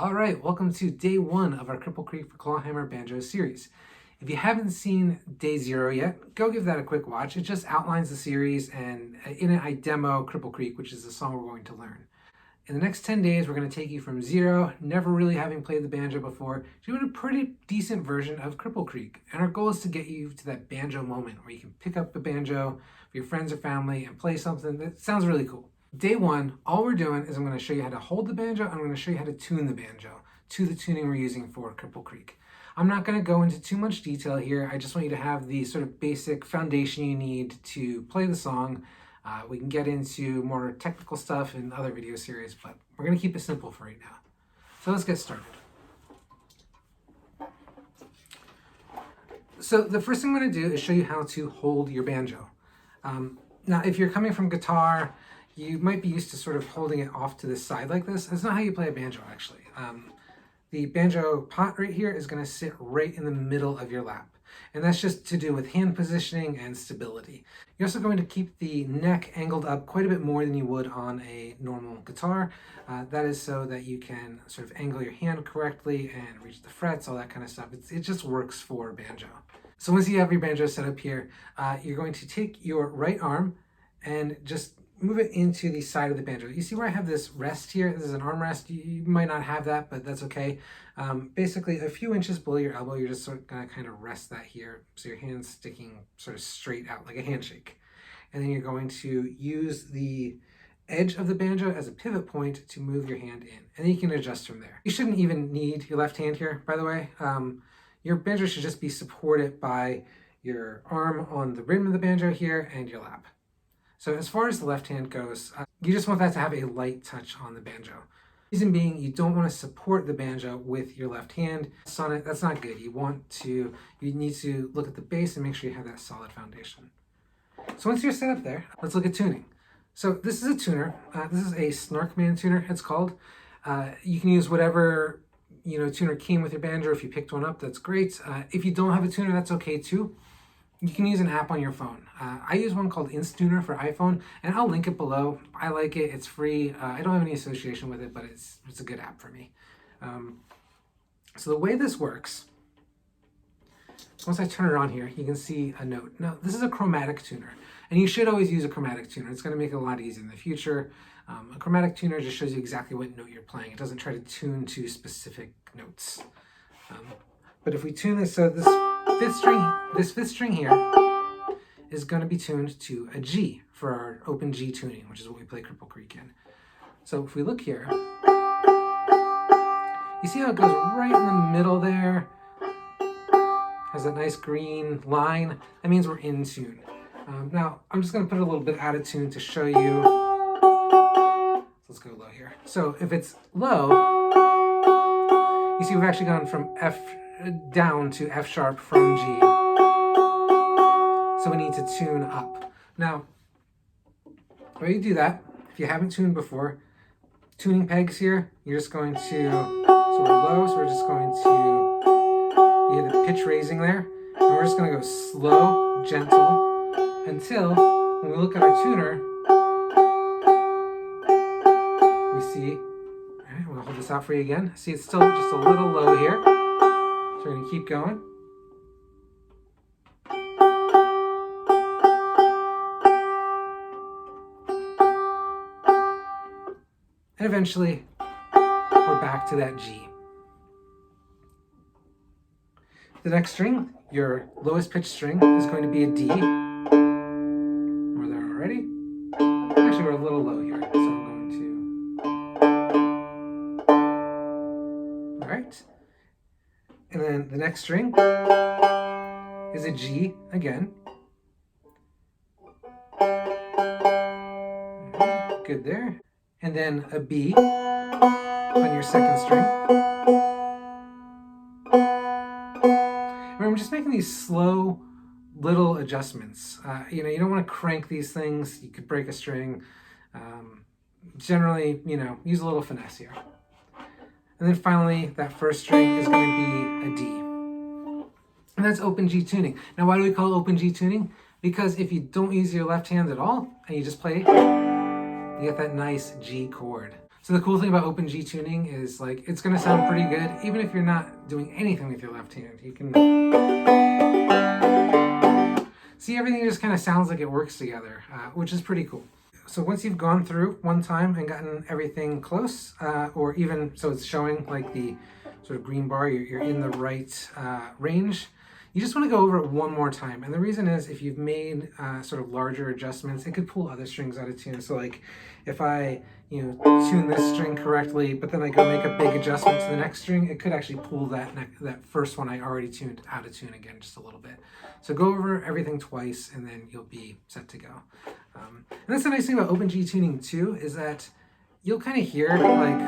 All right, welcome to day 1 of our Cripple Creek for Clawhammer Banjo series. If you haven't seen day 0 yet, go give that a quick watch. It just outlines the series, and in it I demo Cripple Creek, which is the song we're going to learn. In the next 10 days, we're going to take you from 0, never really having played the banjo before, to doing a pretty decent version of Cripple Creek. And our goal is to get you to that banjo moment where you can pick up the banjo for your friends or family and play something that sounds really cool. Day 1, all we're doing is I'm going to show you how to hold the banjo, and I'm going to show you how to tune the banjo to the tuning we're using for Cripple Creek. I'm not going to go into too much detail here. I just want you to have the sort of basic foundation you need to play the song. We can get into more technical stuff in other video series, but we're going to keep it simple for right now. So let's get started. So the first thing I'm going to do is show you how to hold your banjo. Now, if you're coming from guitar, you might be used to sort of holding it off to the side like this. That's not how you play a banjo, actually. The banjo pot right here is going to sit right in the middle of your lap. And that's just to do with hand positioning and stability. You're also going to keep the neck angled up quite a bit more than you would on a normal guitar. That is so that you can sort of angle your hand correctly and reach the frets, all that kind of stuff. It just works for banjo. So once you have your banjo set up here, you're going to take your right arm and just move it into the side of the banjo. You see where I have this rest here? This is an armrest. You might not have that, but that's okay. Basically, a few inches below your elbow, you're just sort of going to kind of rest that here, so your hand's sticking sort of straight out like a handshake. And then you're going to use the edge of the banjo as a pivot point to move your hand in, and then you can adjust from there. You shouldn't even need your left hand here, by the way. Your banjo should just be supported by your arm on the rim of the banjo here and your lap. So as far as the left hand goes, you just want that to have a light touch on the banjo. Reason being, you don't want to support the banjo with your left hand. Sonnet, that's not good. You need to look at the bass and make sure you have that solid foundation. So once you're set up there, let's look at tuning. So this is a tuner. This is a Snarkman tuner, it's called. You can use whatever tuner came with your banjo. If you picked one up, that's great. If you don't have a tuner, that's okay too. You can use an app on your phone. I use one called Instuner for iPhone, and I'll link it below. I like it, it's free. I don't have any association with it, but it's a good app for me. So the way this works, once I turn it on here, you can see a note. Now, this is a chromatic tuner, and you should always use a chromatic tuner. It's gonna make it a lot easier in the future. A chromatic tuner just shows you exactly what note you're playing. It doesn't try to tune to specific notes. But if we tune this, so this fifth string here is going to be tuned to a G for our open G tuning, which is what we play Cripple Creek in. So if we look here, you see how it goes right in the middle there? Has that nice green line. That means we're in tune. Now, I'm just going to put a little bit out of tune to show you. Let's go low here. So if it's low, you see we've actually gone from F down to F sharp from G. So we need to tune up. Now, the way you do that, if you haven't tuned before, tuning pegs here, you're just going to, so we're low, so we're just going to, you hear the pitch raising there, and we're just going to go slow, gentle, until when we look at our tuner, we see, all right, I'm going to hold this out for you again. See, it's still just a little low here. So we're going to keep going. And eventually, we're back to that G. The next string, your lowest pitch string, is going to be a D. We're there already. Actually, we're a little low here, so I'm going to... All right. And then the next string is a G again. Good there. And then a B on your second string. Remember, I'm just making these slow little adjustments. You don't want to crank these things. You could break a string. Generally, use a little finesse here. And then finally, that first string is going to be a D. And that's open G tuning. Now, why do we call it open G tuning? Because if you don't use your left hand at all, and you just play, you get that nice G chord. So the cool thing about Open G tuning is like it's going to sound pretty good even if you're not doing anything with your left hand. You can see everything just kind of sounds like it works together, which is pretty cool. So once you've gone through one time and gotten everything close, or even so it's showing like the sort of green bar, you're in the right range, you just want to go over it one more time. And the reason is if you've made sort of larger adjustments, it could pull other strings out of tune. So like if I tune this string correctly, but then I go make a big adjustment to the next string, it could actually pull that first one I already tuned out of tune again just a little bit. So go over everything twice and then you'll be set to go. And that's the nice thing about Open G tuning too, is that you'll kind of hear like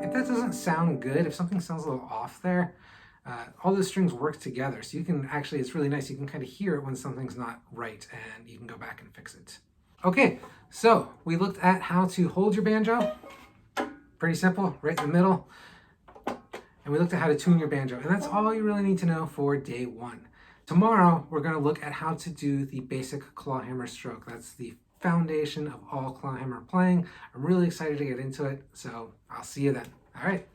if that doesn't sound good, if something sounds a little off there, all those strings work together. So you can actually, it's really nice, you can kind of hear it when something's not right and you can go back and fix it. Okay, so we looked at how to hold your banjo. Pretty simple, right in the middle. And we looked at how to tune your banjo. And that's all you really need to know for day one. Tomorrow, we're going to look at how to do the basic clawhammer stroke. That's the foundation of all clawhammer playing. I'm really excited to get into it, so I'll see you then. All right.